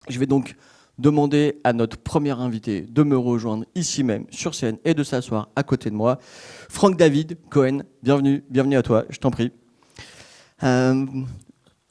Je vais donc demander à notre premier invité de me rejoindre ici même sur scène et de s'asseoir à côté de moi. Franck David Cohen, bienvenue à toi, je t'en prie. Euh,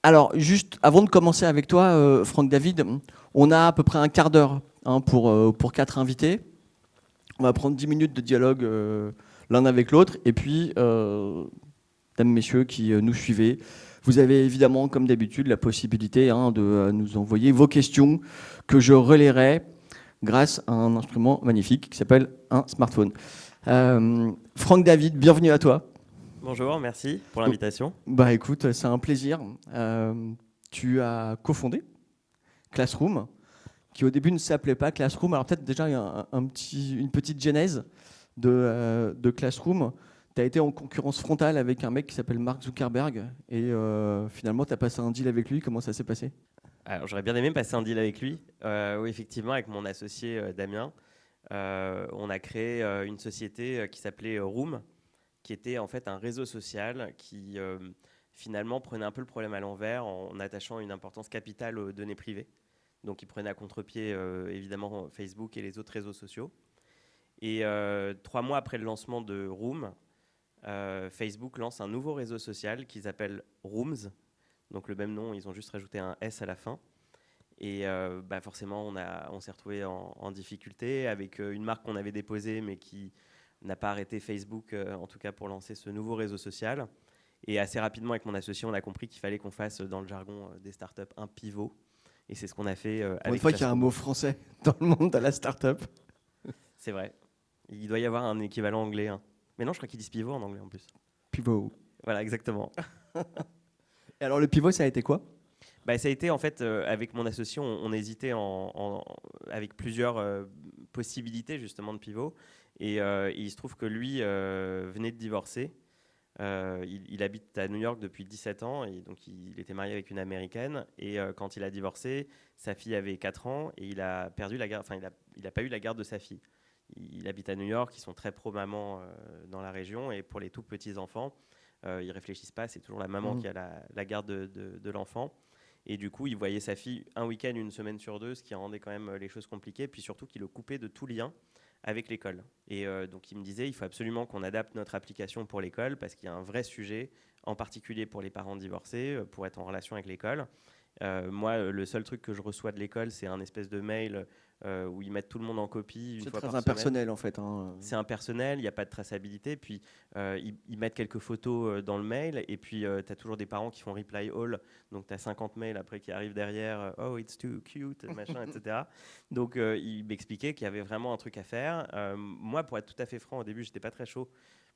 alors, juste avant de commencer avec toi, Franck David, on a à peu près un quart d'heure pour 4 invités. On va prendre 10 minutes de dialogue l'un avec l'autre. Et puis, mesdames, messieurs qui nous suivez, vous avez évidemment, comme d'habitude, la possibilité de nous envoyer vos questions que je relayerai grâce à un instrument magnifique qui s'appelle un smartphone. Franck David, bienvenue à toi. Bonjour, merci pour l'invitation. Bah écoute, c'est un plaisir. Tu as cofondé Classroom, qui au début ne s'appelait pas Classroom. Alors peut-être déjà il y a une petite genèse de Classroom. Tu as été en concurrence frontale avec un mec qui s'appelle Mark Zuckerberg et finalement tu as passé un deal avec lui. Comment ça s'est passé? Alors j'aurais bien aimé passer un deal avec lui. Oui, effectivement, avec mon associé Damien, on a créé une société qui s'appelait Room, qui était en fait un réseau social qui finalement prenait un peu le problème à l'envers en attachant une importance capitale aux données privées. Donc il prenait à contre-pied évidemment Facebook et les autres réseaux sociaux. Et 3 mois après le lancement de Room, Facebook lance un nouveau réseau social qu'ils appellent Rooms. Donc le même nom, ils ont juste rajouté un S à la fin. Et forcément, on s'est retrouvé en difficulté avec une marque qu'on avait déposée, mais qui n'a pas arrêté Facebook, en tout cas pour lancer ce nouveau réseau social. Et assez rapidement, avec mon associé, on a compris qu'il fallait qu'on fasse, dans le jargon des startups, un pivot. Et c'est ce qu'on a fait avec Pour une fois qu'il y a un mot français dans le monde de la startup. C'est vrai. Il doit y avoir un équivalent anglais. Hein. Mais non, je crois qu'ils disent pivot en anglais en plus. Pivot. Voilà, exactement. Et alors le pivot, ça a été quoi? Ça a été en fait, avec mon associé, on hésitait avec plusieurs possibilités justement de pivot. Et il se trouve que lui venait de divorcer. Il habite à New York depuis 17 ans et donc il était marié avec une Américaine. Et quand il a divorcé, sa fille avait 4 ans et il a perdu la garde. Enfin, il a pas eu la garde de sa fille. Il habite à New York, ils sont très pro-maman dans la région et pour les tout petits enfants, ils réfléchissent pas, c'est toujours la maman qui a la garde de l'enfant. Et du coup, il voyait sa fille un week-end, une semaine sur deux, ce qui rendait quand même les choses compliquées, puis surtout qu'il le coupait de tout lien avec l'école. Et donc il me disait, il faut absolument qu'on adapte notre application pour l'école, parce qu'il y a un vrai sujet, en particulier pour les parents divorcés, pour être en relation avec l'école. Moi, le seul truc que je reçois de l'école, c'est un espèce de mail où ils mettent tout le monde en copie une fois par semaine. C'est très impersonnel en fait. C'est impersonnel, il n'y a pas de traçabilité. Puis ils mettent quelques photos dans le mail et puis tu as toujours des parents qui font reply all. Donc tu as 50 mails après qui arrivent derrière. Oh, it's too cute, machin, etc. Donc il m'expliquait qu'il y avait vraiment un truc à faire. Moi, pour être tout à fait franc, au début, j'étais pas très chaud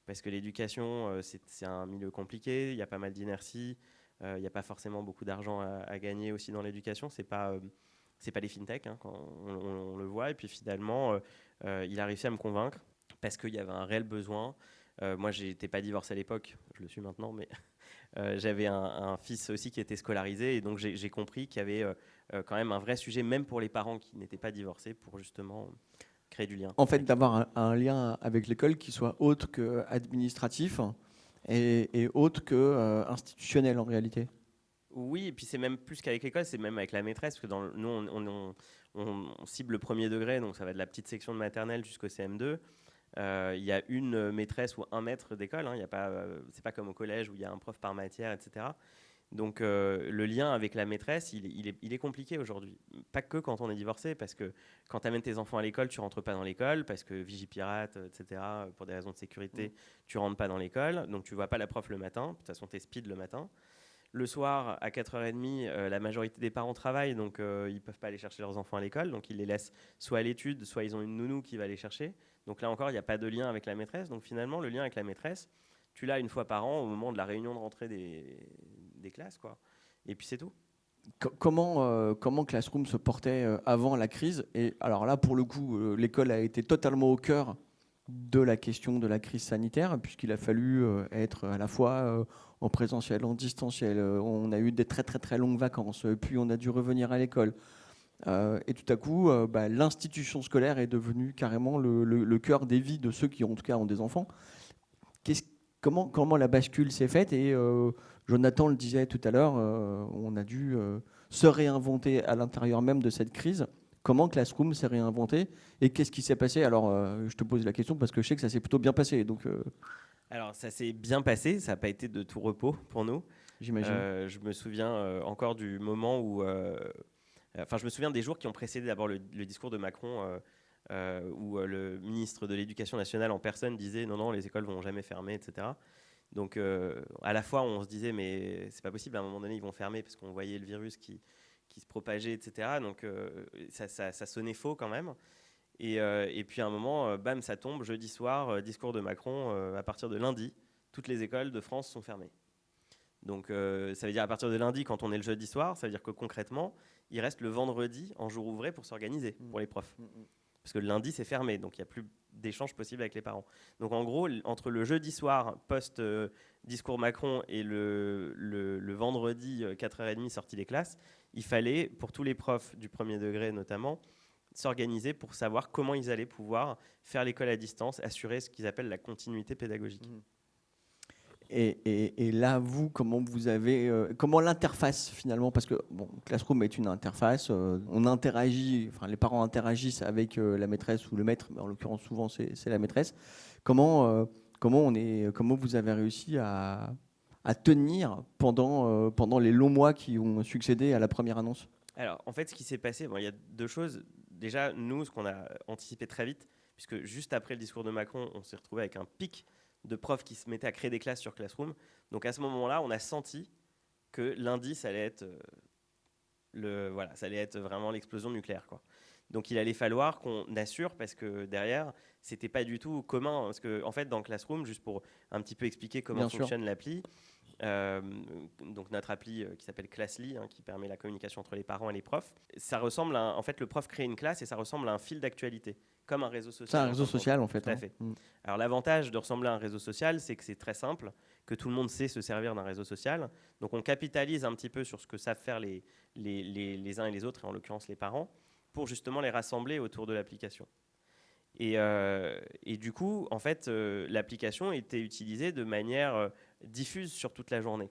parce que l'éducation, c'est un milieu compliqué. Il y a pas mal d'inertie. Il n'y a pas forcément beaucoup d'argent à gagner aussi dans l'éducation. C'est pas les fintech, hein, quand on le voit. Et puis finalement, il a réussi à me convaincre parce qu'il y avait un réel besoin. Moi, je n'étais pas divorcé à l'époque, je le suis maintenant, mais j'avais un fils aussi qui était scolarisé. Et donc, j'ai compris qu'il y avait quand même un vrai sujet, même pour les parents qui n'étaient pas divorcés, pour justement créer du lien. En fait, d'avoir un lien avec l'école qui soit autre qu'administratif et autre qu'institutionnel en réalité. Oui, et puis c'est même plus qu'avec l'école, c'est même avec la maîtresse, parce que nous, on cible le premier degré, donc ça va de la petite section de maternelle jusqu'au CM2. Il y a une maîtresse ou un maître d'école, hein, c'est pas comme au collège où il y a un prof par matière, etc. Donc le lien avec la maîtresse, il est compliqué aujourd'hui. Pas que quand on est divorcé, parce que quand tu amènes tes enfants à l'école, tu rentres pas dans l'école, parce que Vigipirate, etc., pour des raisons de sécurité, tu rentres pas dans l'école, donc tu vois pas la prof le matin, de toute façon tu es speed le matin. Le soir, à 4h30, la majorité des parents travaillent, donc ils ne peuvent pas aller chercher leurs enfants à l'école. Donc ils les laissent soit à l'étude, soit ils ont une nounou qui va les chercher. Donc là encore, il n'y a pas de lien avec la maîtresse. Donc finalement, le lien avec la maîtresse, tu l'as une fois par an au moment de la réunion de rentrée des classes, quoi. Et puis c'est tout. Comment Classroom se portait avant la crise? Et alors là, pour le coup, l'école a été totalement au cœur de la question de la crise sanitaire, puisqu'il a fallu être à la fois en présentiel, en distanciel. On a eu des très très très longues vacances, puis on a dû revenir à l'école. Et tout à coup, l'institution scolaire est devenue carrément le cœur des vies de ceux qui, en tout cas, ont des enfants. Comment la bascule s'est faite? Et Jonathan le disait tout à l'heure, on a dû se réinventer à l'intérieur même de cette crise. Comment Classroom s'est réinventé et qu'est-ce qui s'est passé? Alors, je te pose la question parce que je sais que ça s'est plutôt bien passé, donc Alors, ça s'est bien passé, ça n'a pas été de tout repos pour nous. j'imagine. Je me souviens encore du moment où... je me souviens des jours qui ont précédé d'abord le discours de Macron, où le ministre de l'Éducation nationale en personne disait « Non, non, les écoles ne vont jamais fermer, etc. » Donc, à la fois, on se disait « Mais c'est pas possible, à un moment donné, ils vont fermer » parce qu'on voyait le virus qui se propageait, etc. Donc, ça sonnait faux quand même. Et puis, à un moment, bam, ça tombe, jeudi soir, discours de Macron, à partir de lundi, toutes les écoles de France sont fermées. Donc, ça veut dire à partir de lundi, quand on est le jeudi soir, ça veut dire que concrètement, il reste le vendredi en jour ouvré pour s'organiser pour les profs. Parce que le lundi, c'est fermé, donc il n'y a plus d'échanges possibles avec les parents. Donc en gros, entre le jeudi soir, post-discours Macron, et le vendredi, 4h30, sortie des classes, il fallait, pour tous les profs du premier degré notamment, s'organiser pour savoir comment ils allaient pouvoir faire l'école à distance, assurer ce qu'ils appellent la continuité pédagogique. Et là, vous, comment vous avez, comment l'interface finalement, parce que bon, Classroom est une interface, on interagit, enfin les parents interagissent avec la maîtresse ou le maître, mais en l'occurrence souvent c'est la maîtresse. Comment vous avez réussi à tenir pendant les longs mois qui ont succédé à la première annonce? Alors, en fait, ce qui s'est passé, il y a deux choses. Déjà, nous, ce qu'on a anticipé très vite, puisque juste après le discours de Macron, on s'est retrouvé avec un pic de profs qui se mettaient à créer des classes sur Classroom. Donc à ce moment-là, on a senti que lundi, ça allait être, ça allait être vraiment l'explosion nucléaire, quoi. Donc il allait falloir qu'on assure, parce que derrière, c'était pas du tout commun. Parce que en fait, dans Classroom, juste pour un petit peu expliquer comment fonctionne l'appli, donc notre appli qui s'appelle Classly, qui permet la communication entre les parents et les profs, ça ressemble en fait, le prof crée une classe et ça ressemble à un fil d'actualité, comme un réseau social. C'est un réseau social en fait. Tout à fait. Alors l'avantage de ressembler à un réseau social, c'est que c'est très simple, que tout le monde sait se servir d'un réseau social. Donc on capitalise un petit peu sur ce que savent faire les uns et les autres, et en l'occurrence les parents, pour justement les rassembler autour de l'application. Et du coup, en fait, l'application était utilisée de manière diffuse sur toute la journée.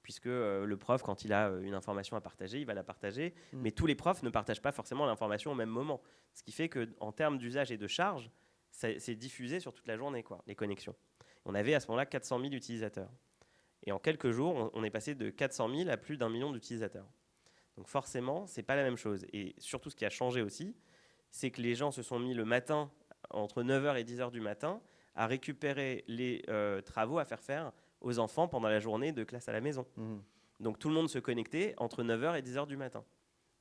Puisque le prof, quand il a une information à partager, il va la partager. Mais tous les profs ne partagent pas forcément l'information au même moment. Ce qui fait qu'en termes d'usage et de charge, c'est diffusé sur toute la journée, quoi, les connexions. On avait à ce moment-là 400 000 utilisateurs. Et en quelques jours, on est passé de 400 000 à plus d'1 million d'utilisateurs. Donc forcément, ce n'est pas la même chose. Et surtout, ce qui a changé aussi, c'est que les gens se sont mis le matin, entre 9h et 10h du matin, à récupérer les travaux à faire aux enfants pendant la journée de classe à la maison. Donc tout le monde se connectait entre 9h et 10h du matin.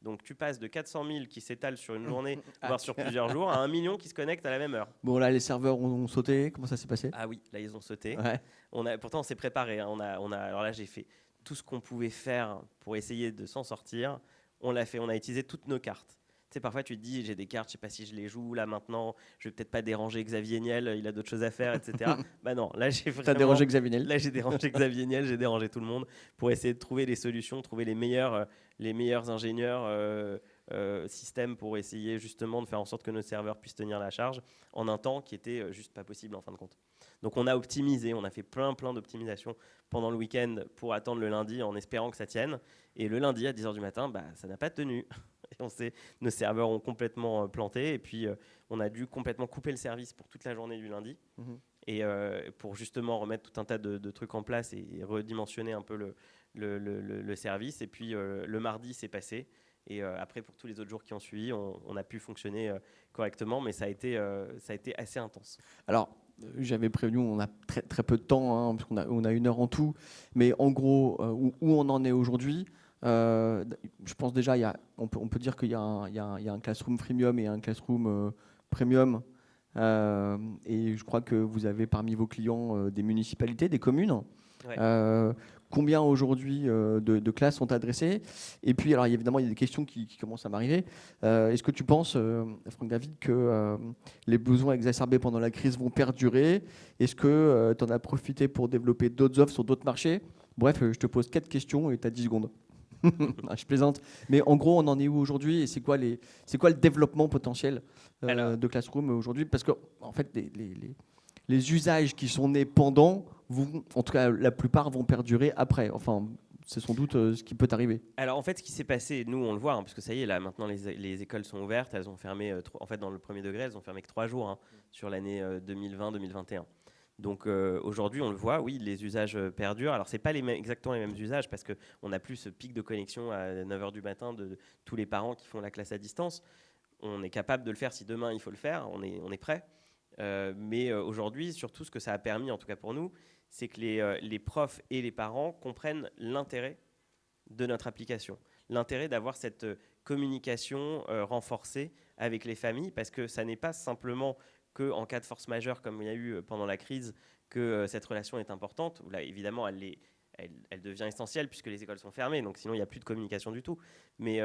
Donc tu passes de 400 000 qui s'étalent sur une journée, voire sur plusieurs jours, à 1 million qui se connectent à la même heure. Bon, là, les serveurs ont sauté. Comment ça s'est passé? Ah oui, là, ils ont sauté. Ouais. Pourtant, on s'est préparé. Alors là, j'ai fait tout ce qu'on pouvait faire pour essayer de s'en sortir. On l'a fait. On a utilisé toutes nos cartes. Tu sais, parfois, tu te dis, j'ai des cartes, je sais pas si je les joue là maintenant, je vais peut-être pas déranger Xavier Niel, il a d'autres choses à faire, etc. Bah non, là, j'ai vraiment... T'as dérangé Xavier Niel? Là, j'ai dérangé Xavier Niel, j'ai dérangé tout le monde pour essayer de trouver des solutions, trouver les meilleurs ingénieurs systèmes pour essayer justement de faire en sorte que nos serveurs puissent tenir la charge en un temps qui était juste pas possible en fin de compte. Donc on a optimisé, on a fait plein d'optimisations pendant le week-end pour attendre le lundi en espérant que ça tienne. Et le lundi à 10h du matin, ça n'a pas tenu. Et nos serveurs ont complètement planté et puis on a dû complètement couper le service pour toute la journée du lundi. Et pour justement remettre tout un tas de trucs en place et redimensionner un peu le service. Et puis le mardi, c'est passé. Et après, pour tous les autres jours qui ont suivi, on a pu fonctionner correctement, mais ça a été assez intense. Alors, j'avais prévenu, on a très peu de temps, parce qu'on a 1 heure en tout, mais en gros, où on en est aujourd'hui, je pense déjà, on peut dire qu'il y a un Classroom freemium et un Classroom premium, et je crois que vous avez parmi vos clients des municipalités, des communes. Ouais. Combien aujourd'hui de classes sont adressées? Et puis, alors évidemment, il y a des questions qui commencent à m'arriver. Est-ce que tu penses, Franck David, que les besoins exacerbés pendant la crise vont perdurer? Est-ce que tu en as profité pour développer d'autres offres sur d'autres marchés? Bref, je te pose 4 questions et tu as 10 secondes. Je plaisante. Mais en gros, on en est où aujourd'hui et c'est quoi le développement potentiel de Classroom aujourd'hui? Parce que, en fait, les usages qui sont nés pendant, en tout cas la plupart vont perdurer après. Enfin, c'est sans doute ce qui peut arriver. Alors en fait, ce qui s'est passé, nous on le voit, parce que ça y est, là maintenant les écoles sont ouvertes, elles ont fermé, en fait dans le premier degré, elles ont fermé que 3 jours sur l'année 2020-2021. Donc aujourd'hui, on le voit, oui, les usages perdurent. Alors c'est pas exactement les mêmes usages parce qu'on n'a plus ce pic de connexion à 9h du matin de tous les parents qui font la classe à distance. On est capable de le faire si demain il faut le faire, on est prêt. Mais aujourd'hui, surtout ce que ça a permis, en tout cas pour nous, c'est que les profs et les parents comprennent l'intérêt de notre application. L'intérêt d'avoir cette communication renforcée avec les familles, parce que ça n'est pas simplement qu'en cas de force majeure, comme il y a eu pendant la crise, que cette relation est importante. Là, évidemment, elle devient essentielle puisque les écoles sont fermées, donc sinon il n'y a plus de communication du tout. Mais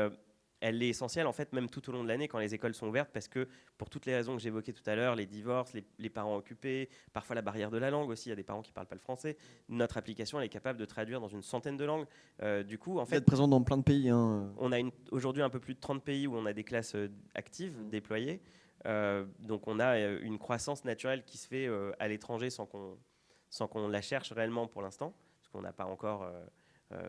elle est essentielle en fait même tout au long de l'année quand les écoles sont ouvertes, parce que pour toutes les raisons que j'évoquais tout à l'heure, les divorces, les parents occupés, parfois la barrière de la langue aussi, il y a des parents qui ne parlent pas le français. Notre application elle est capable de traduire dans une centaine de langues. Du coup, en fait, Vous êtes présent dans plein de pays. On a aujourd'hui un peu plus de 30 pays où on a des classes actives, déployées. Donc on a une croissance naturelle qui se fait à l'étranger sans qu'on la cherche réellement pour l'instant, parce qu'on n'a pas encore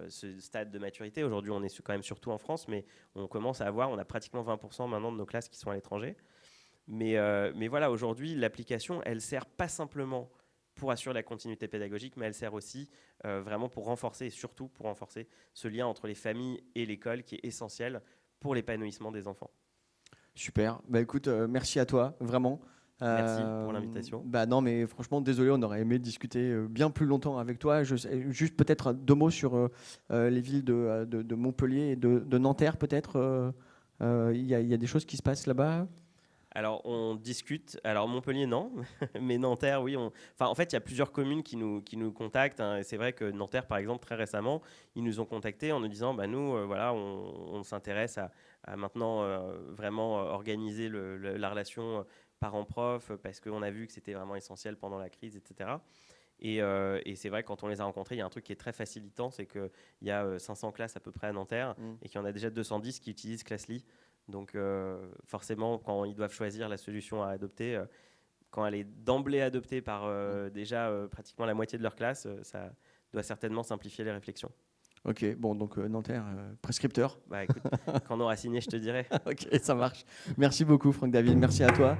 ce stade de maturité. Aujourd'hui, on est quand même surtout en France, mais on commence à avoir, on a pratiquement 20% maintenant de nos classes qui sont à l'étranger. Mais voilà, aujourd'hui, l'application, elle sert pas simplement pour assurer la continuité pédagogique, mais elle sert aussi vraiment pour renforcer, et surtout pour renforcer ce lien entre les familles et l'école qui est essentiel pour l'épanouissement des enfants. Super. Bah écoute, merci à toi, vraiment. Merci pour l'invitation. Bah non, mais franchement, désolé, on aurait aimé discuter bien plus longtemps avec toi. Juste peut-être 2 mots sur les villes de Montpellier et de Nanterre, peut-être. Il y a des choses qui se passent là-bas. Alors, on discute. Alors, Montpellier, non. Mais Nanterre, oui. En fait, il y a plusieurs communes qui nous contactent. Et c'est vrai que Nanterre, par exemple, très récemment, ils nous ont contactés en nous disant nous, voilà, on s'intéresse à maintenant vraiment organiser la relation parents-prof parce qu'on a vu que c'était vraiment essentiel pendant la crise, etc. Et c'est vrai que quand on les a rencontrés, il y a un truc qui est très facilitant, c'est qu'il y a 500 classes à peu près à Nanterre et qu'il y en a déjà 210 qui utilisent Classly. Donc forcément, quand ils doivent choisir la solution à adopter, quand elle est d'emblée adoptée par déjà pratiquement la moitié de leur classe, ça doit certainement simplifier les réflexions. Ok, bon, donc Nanterre, prescripteur. Bah écoute, quand on aura signé, je te dirai. Ok, ça marche. Merci beaucoup, Franck David. Merci à toi.